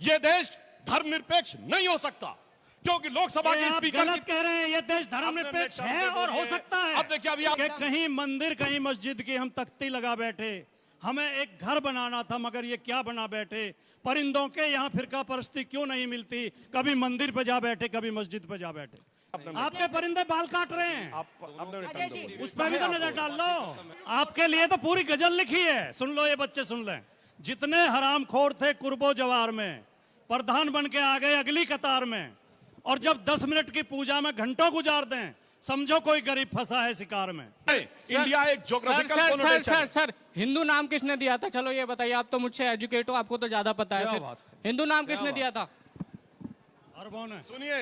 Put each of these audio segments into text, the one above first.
ये देश धर्मनिरपेक्ष नहीं हो सकता, क्योंकि लोकसभा के स्पीकर गलत कह रहे हैं। ये देश धर्मनिरपेक्ष है और हो सकता है। अब देखिए अभी आप कहीं मंदिर कहीं मस्जिद की हम तख्ती लगा बैठे, हमें एक घर बनाना था मगर ये क्या बना बैठे। परिंदों के यहाँ फिरका परस्ती क्यों नहीं मिलती, कभी मंदिर पे जा बैठे कभी मस्जिद पे जा बैठे। आपके परिंदे बाल काट रहे हैं, उस पर भी तो नजर डाल लो। आपके लिए तो पूरी गजल लिखी है, सुन लो ये बच्चे सुन लें। जितने हरामखोर थे कुर्बो जवार में, प्रधान बन के आ गए अगली कतार में, और जब 10 मिनट की पूजा में घंटों गुजार दें, समझो कोई गरीब फंसा है शिकार में। इंडिया एक ज्योग्राफिकल सर हिंदू नाम किसने दिया था? चलो ये बताइए, आप तो मुझसे एजुकेट हो, आपको तो ज्यादा पता है। फिर हिंदू नाम किसने दिया था? अरबों ने। सुनिए,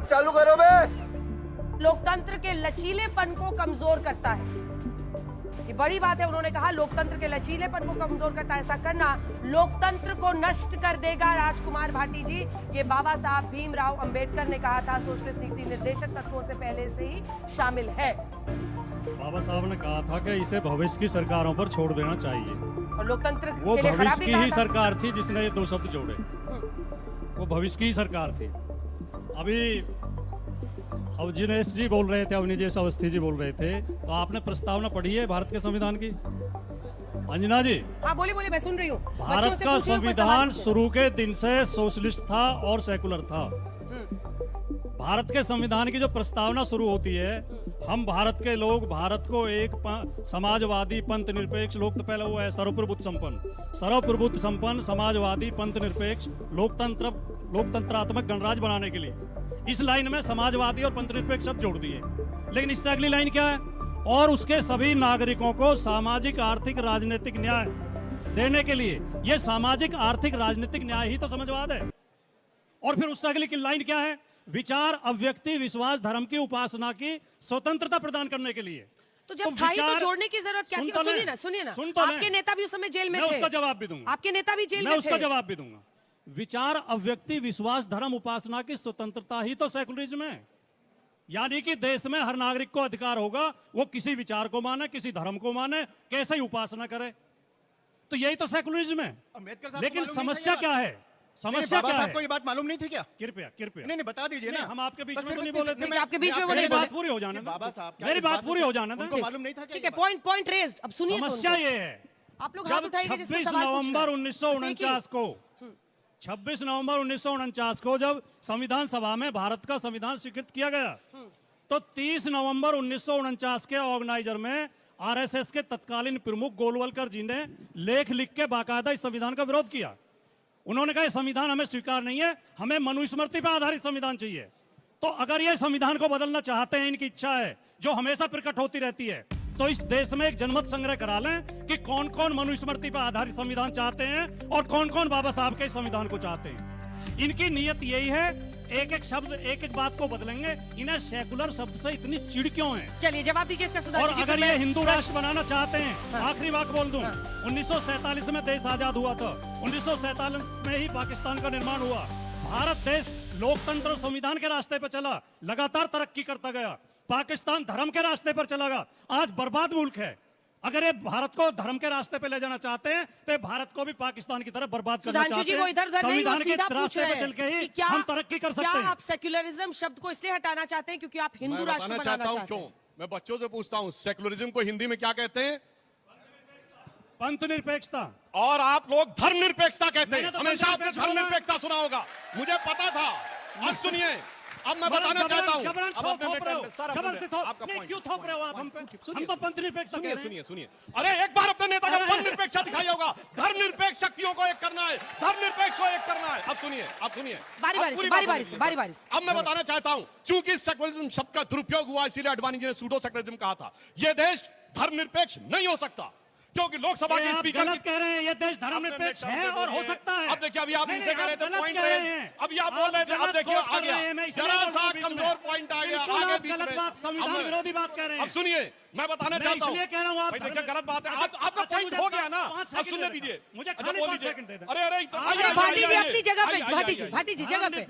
चालू करो बे। लोकतंत्र के लचीलेपन को कमजोर करता है, ये बड़ी बात है। उन्होंने कहा लोकतंत्र के लचीलेपन को कमजोर करता है, ऐसा करना लोकतंत्र को नष्ट कर देगा। राजकुमार भाटी जी, ये बाबा साहब भीमराव अंबेडकर ने कहा था, सोशलिस्ट नीति निर्देशक तत्वों से पहले से ही शामिल है। बाबा साहब ने कहा था कि इसे भविष्य की सरकारों पर छोड़ देना चाहिए, और लोकतंत्र वो के लिए खराब भविष्य भी की कहा ही था। सरकार थी जिसने ये दो शब्द जोड़े, वो भविष्य की ही सरकार थी। अभी अवजिनेश जी बोल रहे थे, अवनिजेश अवस्थी जी बोल रहे थे, तो आपने प्रस्तावना पढ़ी है भारत के संविधान की? अंजना जी, हाँ बोलिए बोलिए, मैं सुन रही हूँ। भारत का संविधान शुरू के दिन से सोशलिस्ट था और सेकुलर था। भारत के संविधान की जो प्रस्तावना शुरू होती है, हम भारत के लोग भारत को एक समाजवादी पंथ निरपेक्ष लोक, तो पहले वो है सर्वप्रभुत्व संपन्न समाजवादी पंथ निरपेक्ष लोकतंत्रात्मक गणराज्य बनाने के लिए इस लाइन में समाजवादी और पंथ निरपेक्ष शब्द जोड़ दिए। लेकिन इससे अगली लाइन क्या है? और उसके सभी नागरिकों को सामाजिक आर्थिक राजनीतिक न्याय देने के लिए। यह सामाजिक आर्थिक राजनीतिक न्याय ही तो समाजवाद है। और फिर उससे अगली की लाइन क्या है? विचार, अव्यक्ति, विश्वास, धर्म की उपासना की स्वतंत्रता प्रदान करने के लिए। तो जब था ही तो जोड़ने की जरूरत क्या थी? सुनिए ना, आपके नेता भी उस समय जेल में थे। उसका जवाब भी दूंगा। आपके नेता भी जेल में थे। मैं उसका जवाब भी दूंगा। विचार, अव्यक्ति, विश्वास, धर्म, उपासना की स्वतंत्रता ही तो सेकुलरिज्म है। यानी कि देश में हर नागरिक को अधिकार होगा, वो किसी विचार को माने, किसी धर्म को माने, कैसे ही उपासना करे। तो यही तो सेकुलरिज्म है। लेकिन समस्या क्या है? समस्या क्या है? आपको ये बात मालूम नहीं थी क्या? कृपया नहीं बता दीजिए ना। हम आपके बीच में तो नहीं बोले थे। आपके बीच में वो नहीं बोले। बात पूरी हो जाने दो। बाबा साहब, मेरी बात पूरी हो जाने दो। मालूम नहीं था। ठीक है, पॉइंट रेज्ड। अब सुनिए, समस्या ये है, आप लोग हाथ जब उठाइए जिसमें 26 सवाल पूछना नवंबर है। 1949 को 26 नवंबर 1949 को जब संविधान सभा में भारत का संविधान स्वीकृत किया गया, तो 30 नवंबर 1949 के ऑर्गेनाइजर में आरएसएस के तत्कालीन प्रमुख गोलवलकर जी ने लेख लिख के बाकायदा इस संविधान का विरोध किया। उन्होंने कहा संविधान हमें स्वीकार नहीं है, हमें मनुस्मृति पर आधारित संविधान चाहिए। तो अगर ये संविधान को बदलना चाहते हैं, इनकी इच्छा है जो हमेशा प्रकट होती रहती है, तो इस देश में एक जनमत संग्रह करा लें कि कौन कौन मनुस्मृति पर आधारित संविधान चाहते हैं और कौन कौन बाबा साहब के संविधान को चाहते हैं। इनकी नीयत यही है, एक एक शब्द एक एक बात को बदलेंगे। इन्हें सेकुलर शब्द से इतनी चिढ़ क्यों है? चलिए जवाब दीजिए इसका सुधार। और अगर ये हिंदू राष्ट्र बनाना चाहते हैं, आखिरी बात बोल दूं, 1947 में देश आजाद हुआ था, 1947 में ही पाकिस्तान का निर्माण हुआ। भारत देश लोकतंत्र और संविधान के रास्ते पर चला, लगातार तरक्की करता गया। पाकिस्तान धर्म के रास्ते पर चला गया, आज बर्बाद मुल्क है। अगर ये भारत को धर्म के रास्ते पे ले जाना चाहते हैं, तो भारत को भी पाकिस्तान की तरह बर्बाद करना चाहते हैं। जी वो इधर-उधर नहीं, वो सीधा पूछ रहे हैं चल के ही क्या हम तरक्की कर सकते हैं। क्या आप सेक्युलरिज्म शब्द को इसलिए हटाना चाहते हैं क्योंकि आप हिंदू राष्ट्र बनाना चाहते हैं? क्यों? मैं बच्चों से पूछता हूं, सेकुलरिज्म को हिंदी में क्या कहते हैं? पंथ निरपेक्षता। और आप लोग धर्मनिरपेक्षता कहते हैं। मैंने तो हमेशा आपने धर्मनिरपेक्षता सुना होगा, मुझे पता था। अब सुनिए, अब मैं बताना चाहता हूं। अब अपने आपका पॉइंट क्यों थोप रहे हो आप हम पे? हम तो पंथ निरपेक्षता कह रहे हैं। सुनिए। अरे एक बार अपने नेता का पंथ निरपेक्षता दिखाया होगा। धर्मनिरपेक्ष शक्तियों को एक करना है, धर्मनिरपेक्ष को एक करना है। अब सुनिए। बारी-बारी से। अब मैं बताना चाहता हूं, चूंकि सेकुलरिज्म शब्द का दुरुपयोग हुआ, इसीलिए अडवाणी जी ने सूडो सेकुलरिज्म कहा था। यह देश धर्मनिरपेक्ष नहीं हो सकता, क्योंकि लोकसभा के स्पीकर गलत कह रहे हैं। ये देश धर्मनिरपेक्ष है और हो सकता है। अब देखिए, अभी आप इनसे कह रहे थे पॉइंट रहे रेज, हैं। अभी आप बोल रहे थे, अब देखिए आ गया जरा सा कमजोर पॉइंट आ गया आगे बीच में। संविधान विरोधी बात कह रहे हैं। अब सुनिए, मैं बताना चाहता हूं, इसलिए कह रहा हूं आप देखिए गलत बात है। आपका पॉइंट हो गया ना, अब सुनने दीजिए। मुझे बोल दीजिए। अरे भाटी जी अपनी जगह पे, भाटी जी जगह पे।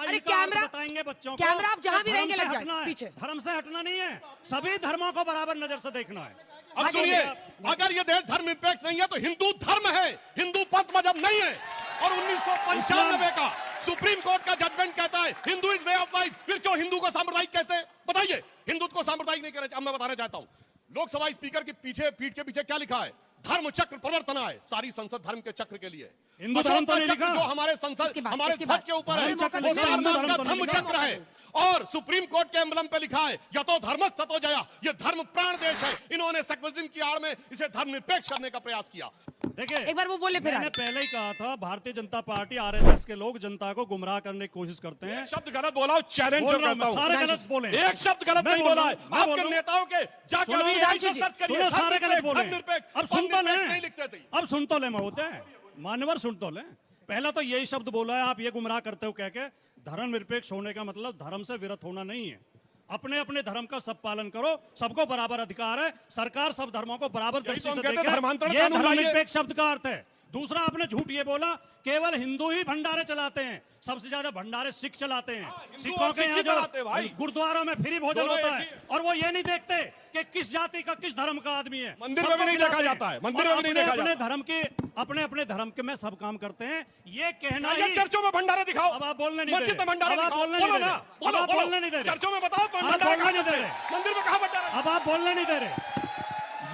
अरे कैमरा बताएंगे बच्चों को, कैमरा आप जहां भी रहेंगे लग जाए पीछे। धर्म से हटना नहीं है, सभी धर्मों को बराबर नजर से देखना है। अब सुनिए, अगर ये देश धर्मनिरपेक्ष नहीं है तो हिंदू धर्म है, हिंदू पंथ मजहब नहीं है। और 1995 का सुप्रीम कोर्ट का जजमेंट कहता है Hindu is way of life. फिर क्यों हिंदू को सांप्रदायिक कहते हैं? बताइए, हिंदुत्व को सांप्रदायिक नहीं कहना। अब मैं बताना चाहता हूं, लोकसभा स्पीकर के पीछे पीठ के पीछे क्या लिखा है? धर्म चक्र प्रवर्तना है। सारी संसद धर्म के चक्र के लिए। हिंदू धर्म तो नहीं लिखा। जो हमारे संसद हमारे ध्वज के ऊपर है वो सारनाथ का धर्म चक्र है। और सुप्रीम कोर्ट के एम्बलम पे लिखा है यतो धर्म ततो जया। ये धर्म प्राण देश है। इन्होंने सेक्युलरिज्म की आड़ में इसे धर्मनिरपेक्ष करने का प्रयास किया। देखिए, एक बार वो बोले फिर मैंने पहले ही कहा था, भारतीय जनता पार्टी आरएसएस के लोग जनता को गुमराह करने की कोशिश करते हैं। एक शब्द गलत बोला, चैलेंज करता हूं। सारे गलत बोले, एक शब्द गलत नहीं बोला है। आपके नेताओं के जाकर सर्च करिए, सारे गलत बोले। अब सुन तो नहीं ले, लिखते थे। अब सुन तो ले, मैं होते हैं मान्यवर, सुन तो ले। पहला तो यही शब्द बोला है, आप ये गुमराह करते हो कह के। धर्मनिरपेक्ष होने का मतलब धर्म से विरत होना नहीं है। अपने अपने धर्म का सब पालन करो, सबको बराबर अधिकार है। सरकार सब धर्मों को बराबर दृष्टि से देखे, ये धर्मनिरपेक्ष शब्द का अर्थ है। दूसरा, आपने झूठ ये बोला केवल हिंदू ही भंडारे चलाते हैं। सबसे ज्यादा भंडारे सिख चलाते हैं। सिखों के यहाँ जो गुरुद्वारों में फ्री भोजन होता है, और वो ये नहीं देखते कि किस जाति का किस धर्म का आदमी है। मंदिर में भी नहीं देखा जाता है। मंदिर में भी नहीं देखा अपने धर्म के, अपने अपने धर्म के में सब काम करते हैं। ये कहना ही, चर्चों में भंडारा दिखाओ। अब आप बोलने नहीं दे मस्जिद में भंडारा दिखाओ। बोलने नहीं दे रहे। चर्चों में बताओ बोलने नहीं दे रहे। मंदिर में कहा भंडारा? अब आप बोलने नहीं दे रहे।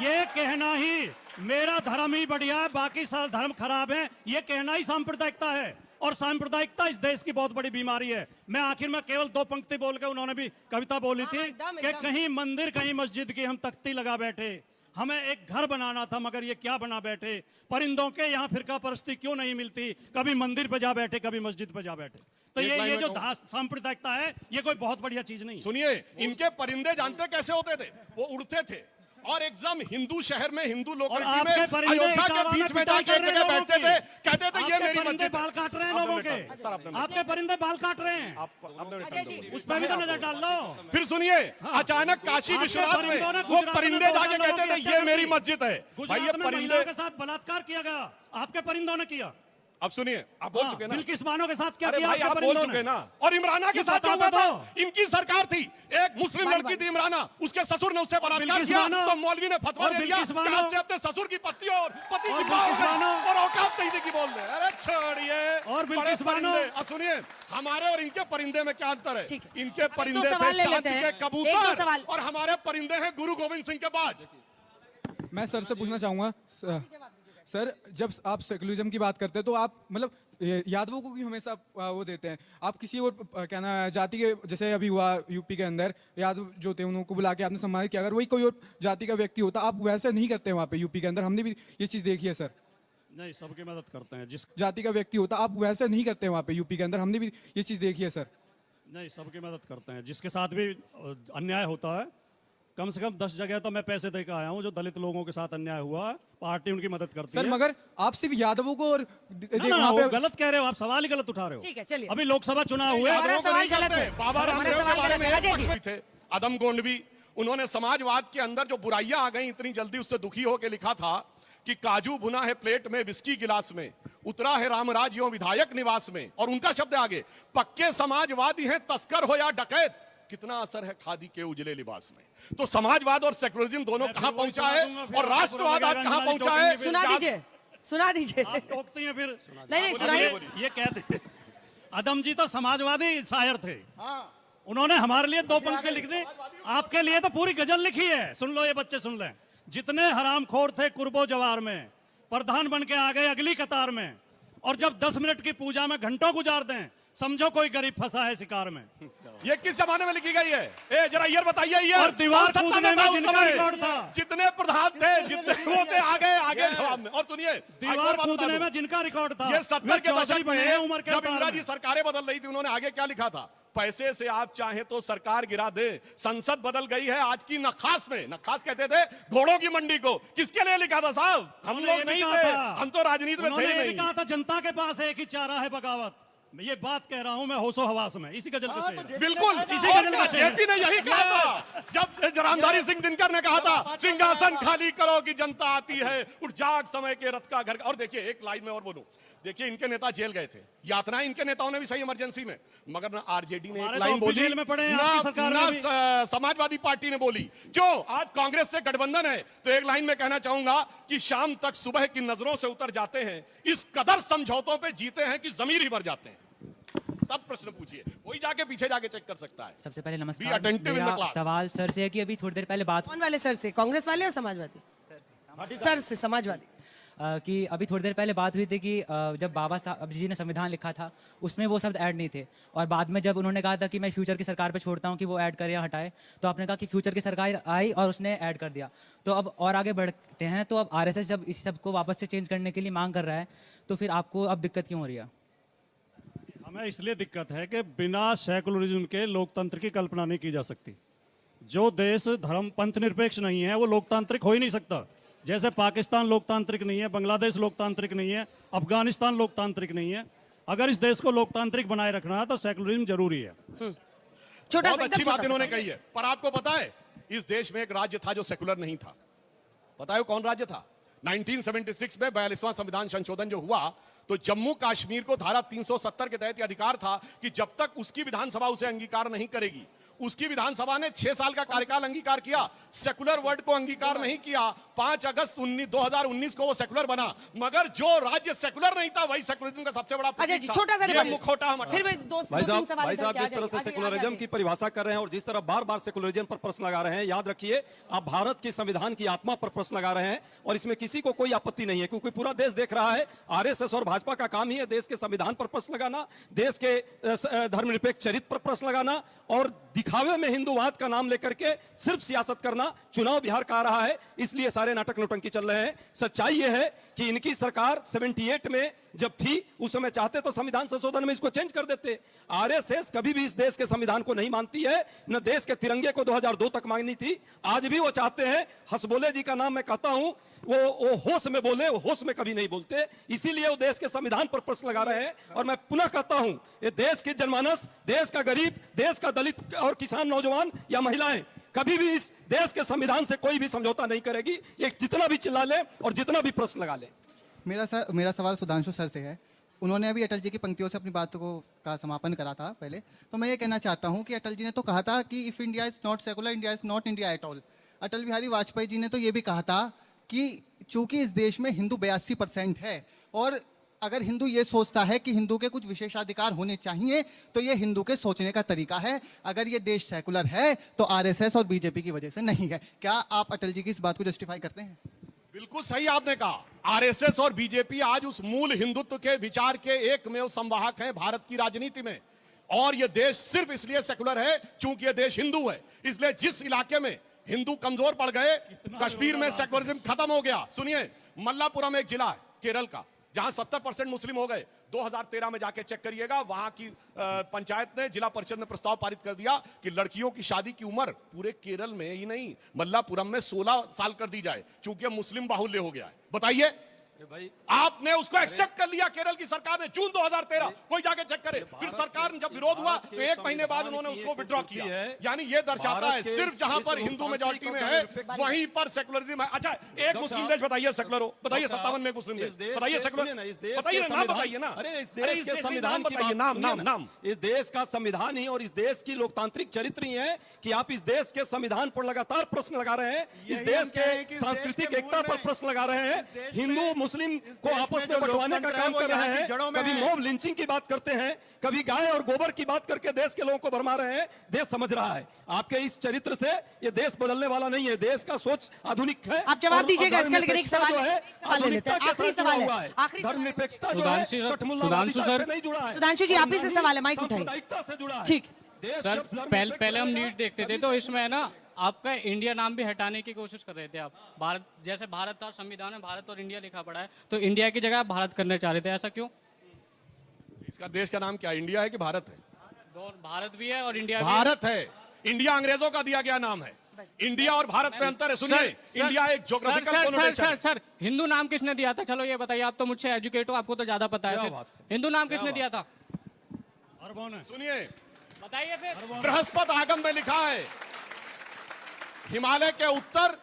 ये कहना ही मेरा धर्म ही बढ़िया है, बाकी सारे धर्म खराब है, ये कहना ही सांप्रदायिकता है। और सांप्रदायिकता इस देश की बहुत बड़ी बीमारी है। मैं आखिर में केवल 2 पंक्ति बोल के, उन्होंने भी कविता बोली थी कि कहीं मंदिर कहीं मस्जिद की हम तख्ती लगा बैठे। हमें एक घर बनाना था मगर ये क्या बना बैठे। परिंदों के यहाँ फिरका परस्ती क्यों नहीं मिलती, कभी मंदिर पे जा बैठे कभी मस्जिद पे जा बैठे। तो ये जो सांप्रदायिकता है, ये कोई बहुत बढ़िया चीज नहीं। सुनिए, इनके परिंदे जानते कैसे होते थे? वो उड़ते थे और एकदम हिंदू शहर में, हिंदू लोकेलिटी में, अयोध्या के बीच में जाके एक जगह बैठते थे, कहते थे ये मेरी मस्जिद। बाल काट रहे हैं लोगों के, आपके परिंदे बाल काट रहे हैं, उस पर भी तो नजर डाल लो। फिर सुनिए, अचानक काशी विश्वनाथ में वो परिंदे जाके कहते थे ये मेरी मस्जिद है। भाई ये परिंदे के साथ बलात्कार किया गया, आपके परिंदों ने किया। अब सुनिए, आप बोल चुके ना बिल्किस बानो के साथ क्या अरे किया? भाई आप बोल चुके ना। और इमराना के साथ जो हुआ था, इनकी सरकार थी, एक मुस्लिम लड़की थी इमराना, उसके ससुर ने उससे बलात्कार किया तो मौलवी ने फतवा दे दिया कि आज से अपने ससुर की पत्नी और पति की और औकात नहीं थी कि बोल दे। अरे छोड़िए। और बिल्किस बानो, सुनिए, हमारे और इनके परिंदे में क्या अंतर है? इनके परिंदे थे सवाल ले शांति लेते हैं। के कबूतर सवाल। और हमारे परिंदे हैं गुरु गोविंद सिंह के बाज। मैं सर से पूछना चाहूंगा सर, जब आप सेकुलरिज्म की बात करते हैं तो आप मतलब यादवों को क्यों हमेशा वो देते हैं? आप किसी और क्या ना जाति के, जैसे अभी हुआ यूपी के अंदर, यादव जो थे उनको बुला के आपने सम्मानित किया, अगर वही कोई और जाति का व्यक्ति होता आप वैसे नहीं करते वहाँ पे यूपी के अंदर। हमने भी ये चीज देखी है सर। नहीं, सबकी मदद करते हैं। जिस जाति का व्यक्ति होता आप वैसे नहीं करते वहाँ पे यूपी के अंदर। हमने भी ये चीज देखी है सर। नहीं, सबकी मदद करते हैं। जिसके साथ भी अन्याय होता है, कम से कम 10 जगह तो मैं पैसे देकर आया हूं जो दलित लोगों के साथ अन्याय हुआ, पार्टी उनकी मदद करती है। सर मगर आप सिर्फ यादवों को और ना, वो गलत कह रहे हो आप, सवाल ही गलत उठा रहे हो। ठीक है, चलिए। अभी लोकसभा चुनाव हुए, सवाल गलत है। बाबा रामदेव के बारे में थे अदम गोंडवी, उन्होंने समाजवाद के अंदर जो बुराइयां आ गई इतनी जल्दी, उससे दुखी होकर लिखा था कि काजू भुना है प्लेट में, विस्की गिलास में, उतरा है रामराज यों विधायक निवास में। और उनका शब्द आगे, पक्के समाजवादी हैं तस्कर हो या डकैत, कितना असर है खादी के उजले लिबास में। तो समाजवाद और सेक्युलरिज्म दोनों कहां पहुंचा है और राष्ट्रवाद आज कहां पहुंचा है? सुना दीजिए, सुना दीजिए। टोकती हैं फिर। नहीं, सुनाइए। ये कहते हैं, अदम जी तो समाजवादी शायर थे, उन्होंने हमारे लिए 2 पंक्ति लिख दी, आपके लिए तो पूरी गजल लिखी है। सुन लो, ये बच्चे सुन लें। जितने हरामखोर थे कुर्बो जवार में, प्रधान बन के आ गए अगली कतार में, और जब 10 मिनट की पूजा में घंटों गुजार दें, समझो कोई गरीब फंसा है शिकार में। ये किस जमाने में लिखी गई है? ए जरा ईयर बताइए। ईयर और दीवार कूदने में जिनका रिकॉर्ड था, जितने प्रधान थे, जितने वो थे, आगे जवाब में। और सुनिए, दीवार कूदने में जिनका रिकॉर्ड था, ये 70 के दशक में उम्र के जब इंदिरा जी सरकारें बदल रही थी, उन्होंने आगे क्या लिखा था? पैसे से आप चाहें तो सरकार गिरा दे, संसद बदल गई है आज की नखास में। नखास कहते थे घोड़ों की मंडी को। किसके लिए लिखा था साहब? हम लोग नहीं थे, हम तो राजनीति में थे ही नहीं। कहा था जनता के पास एक ही चारा है बगावत। ये बात कह रहा हूं मैं होशो हवास में, इसी गजल का शेर है। बिल्कुल इसी और गजल का शेर है। जेपी ने यही कहा था जब रामधारी सिंह दिनकर ने कहा था सिंहासन खाली करो कि जनता आती है, उठ जाग समय के रथ का घर। और देखिए एक लाइन में और बोलूं, देखिए इनके नेता जेल गए थे, यातना इनके नेताओं ने भी सही इमरजेंसी में, मगर ना आरजेडी ने एक हमारे लाइन तो बोली, जेल में पड़े हैं, आपकी सरकार ना में भी। समाजवादी पार्टी ने बोली। जो आज कांग्रेस से गठबंधन है, तो एक लाइन में कहना चाहूंगा कि शाम तक सुबह की नजरों से उतर जाते हैं, इस कदर समझौतों पे जीते हैं कि जमीर ही मर जाते हैं। तब प्रश्न पूछिए, कोई जाके पीछे जाके चेक कर सकता है। सबसे पहले Be नमस्कार। attentive in the मेरा class. सवाल सर से है कि अभी थोड़ी देर पहले बात कौन वाले सर से, कांग्रेस वाले या समाजवादी? सर से, समाजवादी। कि अभी थोड़ी देर पहले बात हुई थी कि जब बाबा साहब जी ने संविधान लिखा था उसमें वो शब्द ऐड नहीं थे, और बाद में जब उन्होंने कहा था कि मैं फ्यूचर की सरकार पे छोड़ता हूँ कि वो ऐड करे या हटाए, तो आपने कहा कि फ्यूचर की सरकार आई और उसने ऐड कर दिया। तो अब और आगे बढ़ते हैं, तो अब आरएसएस जब इस सब को वापस से चेंज करने के लिए मांग कर रहा है, तो फिर आपको अब दिक्कत क्यों हो रही है? हमें इसलिए दिक्कत है कि बिना सेकुलरिज्म के लोकतंत्र की कल्पना नहीं की जा सकती। जो देश धर्म पंथ निरपेक्ष नहीं है वो लोकतांत्रिक हो ही नहीं सकता। जैसे पाकिस्तान लोकतांत्रिक नहीं है, बांग्लादेश लोकतांत्रिक नहीं है, अफगानिस्तान लोकतांत्रिक नहीं है। अगर इस देश को लोकतांत्रिक बनाए रखना है तो सेकुलरिज्म जरूरी है। छोटा बहुत सा, अच्छी एकदम बात छोटा इन्होंने सा। कही है, पर आपको पता है इस देश में एक राज्य था जो सेकुलर नहीं था। पता है वो कौन राज्य था? 1976 में 42वां संविधान संशोधन जो हुआ, तो जम्मू कश्मीर को धारा 370 के तहत अधिकार था कि जब तक उसकी विधानसभा उसे अंगीकार नहीं करेगी, उसकी विधानसभा ने 6 साल का कार्यकाल अंगीकार किया, सेकुलर वर्ड को अंगीकार नहीं किया। 5 अगस्त 2019 को वो सेकुलर बना, मगर जो राज्य सेकुलर नहीं था वही सेकुलरिज्म का सबसे बड़ा अच्छा प्रतीक जी, था। छोटा सा ये रिपोर्ट। मुखौटा हम हटा- फिर मैं दो भाई तीन साहब सवाल भाई इधर साहब के आ जिस तरह से जाएंगे। सेकुलरिज्म आगे की परिभाषा कर रहे हैं और जिस तरह बार बार सेकुलरिज्म पर प्रश्न लगा रहे हैं, याद रखिए आप भारत के संविधान की आत्मा पर प्रश्न लगा रहे हैं और इसमें किसी को कोई आपत्ति नहीं है, क्योंकि पूरा देश देख रहा है। आरएसएस और भाजपा का काम ही है देश के संविधान पर प्रश्न लगाना, देश के धर्मनिरपेक्ष चरित्र पर प्रश्न लगाना और दिखावे में हिंदूवाद का नाम लेकर के सिर्फ सियासत करना। चुनाव बिहार का आ रहा है, इसलिए सारे नाटक नौटंकी चल रहे हैं। सच्चाई यह है कि इनकी सरकार 78 में जब थी उस समय चाहते तो संविधान संशोधन में इसको चेंज कर देते। आरएसएस कभी भी इस देश के संविधान को नहीं मानती है, न देश के तिरंगे को 2002 तक मांगनी थी, आज भी वो चाहते हैं। हसबोले जी का नाम मैं कहता हूं, वो होश में बोले, वो होश में कभी नहीं बोलते, इसीलिए वो देश के संविधान पर प्रश्न लगा रहे हैं। और मैं पुनः कहता हूं, ये देश की जनमानस, देश का गरीब, देश का दलित और किसान, नौजवान या महिलाएं कभी भी इस देश के संविधान से कोई भी समझौता नहीं करेगी। ये जितना भी चिल्ला ले और जितना भी प्रश्न लगा ले। मेरा सवाल सुधांशु सर से है। उन्होंने अभी अटल जी की पंक्तियों से अपनी बात का समापन करा था पहले, तो मैं ये कहना चाहता हूं कि अटल जी ने तो कहा था कि if India is not secular, India is not India at all. Atal Bihari Vajpayee ji ने तो ये भी कहा था कि चूंकि इस देश में हिंदू 82% है और अगर हिंदू ये सोचता है कि हिंदू के कुछ विशेषाधिकार होने चाहिए तो ये हिंदू के सोचने का तरीका है। अगर ये देश सेकुलर है तो आरएसएस और बीजेपी की वजह से नहीं है। क्या आप अटल जी की इस बात को जस्टिफाई करते हैं? बिल्कुल सही आपने कहा। आरएसएस और बीजेपी आज उस मूल हिंदुत्व के विचार के एकमेव संवाहक हैं भारत की राजनीति में। और यह देश सिर्फ इसलिए सेकुलर है चूंकि यह देश हिंदू है। इसलिए जिस इलाके में हिंदू कमजोर पड़ गए, कश्मीर में सेकुलरिज्म खत्म हो गया। सुनिए, मल्लापुरम एक जिला है केरल का जहां 70% मुस्लिम हो गए। 2013 में जाके चेक करिएगा, वहां की पंचायत ने, जिला परिषद ने प्रस्ताव पारित कर दिया कि लड़कियों की शादी की उम्र पूरे केरल में ही नहीं, मल्लापुरम में 16 साल कर दी जाए, चूंकि मुस्लिम बाहुल्य हो गया है। बताइए, भाई आपने उसको एक्सेप्ट कर लिया केरल की सरकार ने जून 2013। कोई जाके चेक करे। फिर सरकार ने जब विरोध हुआ तो 1 महीने बाद उन्होंने उसको विड्रॉ किया। यानी ये दर्शाता है सिर्फ जहां पर हिंदू मेजॉरिटी में है वहीं पर सेकुलरिज्म है। अच्छा, एक मुस्लिम देश बताइए सेकुलर हो, बताइए 57 में मुस्लिम देश बताइए सेकुलर, बताइए नाम, बताइए ना। अरे इस देश के संविधान बताइए, नाम। इस देश का संविधान ही और इस देश की लोकतांत्रिक चरित्र ही है कि आप इस देश के संविधान पर लगातार प्रश्न लगा रहे हैं, इस देश के सांस्कृतिक एकता पर प्रश्न लगा रहे हैं, हिंदू मुस्लिम को आपस में बंटवाने का काम कर रहे हैं। कभी मॉब लिंचिंग की बात करते हैं, कभी गाय और गोबर की बात करके देश के लोगों को भरमा रहे हैं। देश समझ रहा है आपके इस चरित्र से ये देश बदलने वाला नहीं है। देश का सोच आधुनिक है। आप जवाब दीजिएगा इसका, लेकिन एक सवाल जो है ले लेते हैं। आखिरी सवाल है, आखिरी सवाल। धर्मनिरपेक्षता जो है सुधांशु सर, नहीं जुड़ा है। सुधांशु जी, आप ही से सवाल है, माइक उठाइए। सामुदायिकता से जुड़ा है। ठीक। सर, पहले हम नीट देखते थे तो इसमें है ना आपका इंडिया नाम भी हटाने की कोशिश कर रहे थे आप। भारत, जैसे भारत था, संविधान में भारत और इंडिया लिखा पड़ा है, तो इंडिया की जगह आप भारत करने चाह रहे थे, ऐसा क्यों? इसका देश का नाम क्या, इंडिया है कि भारत है? भारत भी है और इंडिया भी भारत है। इंडिया अंग्रेजों का दिया गया नाम है। इंडिया और भारत में अंतर है। सुनिए, इंडिया एक ज्योग्राफिकल कॉनोटेशन है। सर, हिंदू नाम किसने दिया था? चलो ये बताइए, आप तो मुझसे एजुकेट हो, आपको तो ज्यादा पता है। हिंदू नाम किसने दिया था? अरबों ने। सुनिए, बताइए फिर। बृहस्पति आगम में लिखा है हिमालय के उत्तर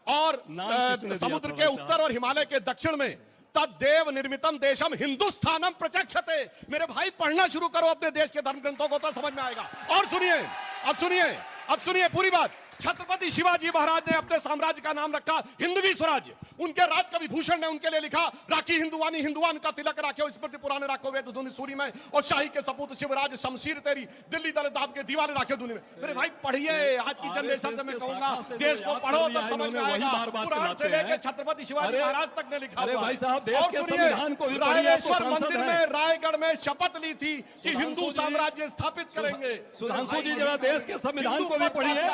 और नाम किसने दिया समुद्र था के भाई उत्तर साहब? और हिमालय के दक्षिण में तद्देव निर्मितम देशम हिंदुस्थानम प्रचक्षते। मेरे भाई पढ़ना शुरू करो अपने देश के धर्म ग्रंथों को तो समझ में आएगा। और सुनिए, अब सुनिए पूरी बात। छत्रपति शिवाजी महाराज ने अपने साम्राज्य का नाम रखा हिंदवी स्वराज्य। उनके राज कवि भूषण ने उनके लिए लिखा राखी हिंदुवानी हिंदुवान का तिलक राखे स्मृति पुराने राखो वेद धुनि सूरी में और शाही के सपूत शिवराज शमशीर तेरी दिल्ली दल दाब के दीवाने राखे दुनि में। मेरे भाई पढ़िए, आज की जनरेशन से मैं कहूंगा देश को पढ़ो तब समझ में आएगा। पुराण से लेकर छत्रपति शिवाजी महाराज तक ने लिखा। अरे भाई साहब, देश के संविधान को भी पढ़िए, आप तो रायरेश्वर सांसद मंदिर हैं। में रायगढ़ में शपथ ली थी कि हिंदू साम्राज्य स्थापित करेंगे। सुधांशु जी जरा देश के संविधान को भी पढ़िए।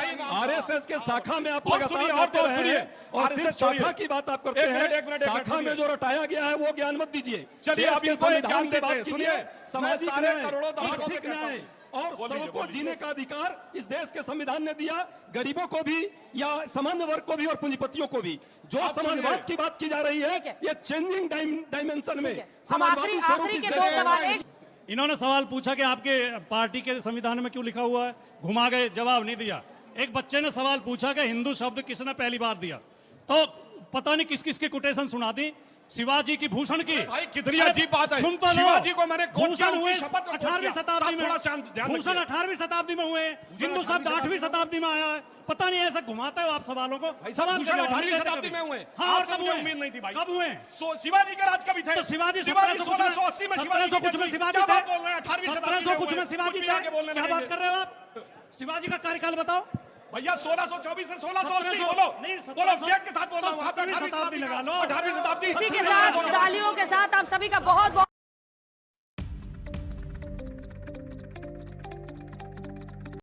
आरएसएस के शाखा में आप और लगातार सुनिए, और करते तो रहे सुनिए, हैं और RSS सिर्फ छोड़िए। शाखा की बात आप करते एक मिनट, हैं। शाखा में जो रटाया गया है वो ज्ञान मत दीजिए। चलिए, देश अब के इनको एक संविधान ज्ञान की देते बात हैं। कीजिए। सुनिए, सामाजिक मैं सारे न्याय, करोड़ों दर्शकों से आर्थिक कहता हूं। न्याय और बोलिए, सबको बोलिए। जीने का अधिकार इस देश के संविधान ने दिया, गरीबों को भी या सामान्य वर्ग को भी और पूंजीपतियों को भी। जो आप सुनिए। समाजवाद की बात की जा रही है ठीक है। ये चेंजिंग डायमेंशन में ठीक है। अब समाजवादी स्वरूप आखिरी इस के देश दो में सवाल। आए। एक इन्होंने सवाल पूछा कि आपके पार्टी के संविधान में क्यों लिखा हुआ है, घुमा गए, जवाब नहीं दिया। एक बच्चे ने सवाल पूछा कि हिंदू शब्द किसने पहली बार दिया, तो पता नहीं किस किस की कोटेशन सुना दी, शिवाजी की, भूषण की। भाई कितनी अजीब बात है। सुन तो लो। शिवाजी को मैंने कोट किया, भूषण हुए उनकी शपथ को कोट 18वीं किया। शताब्दी साहब, में, थोड़ा शांत ध्यान भूषण रखिए। 18वीं शताब्दी में हुए, हिंदू शब्द 8वीं शताब्दी में आया है। पता नहीं ऐसा घुमाते हो आप सवालों को। सवाल भूषण के जवाब 18वीं नहीं देते शताब्दी कभी। में हुए। हाँ, आपसे कब मुझे हुए? उम्मीद नहीं थी भाई। कब हुए? शिवाजी के राज कभी थे। तो शिवाजी 1780 में शिवाजी 1700 कुछ में शिवाजी क्या थे। बात बोल रहे हैं? 18वीं शताब्दी 1700 कुछ हुए। में शिवाजी कुछ भी थे। आगे बोलने क्या लगेंगे। बात कर रहे हो आप? शिवाजी का कार्यकाल बताओ। भैया 1624 से 1680 1700 बोलो। नहीं, बोलो 1700 विवेक के साथ बोल रहा हूँ। तो 17वीं शताब्दी लगा लो। 18वीं शताब्दी। इसी के साथ तालियों के साथ आप सभी का बहुत बहुत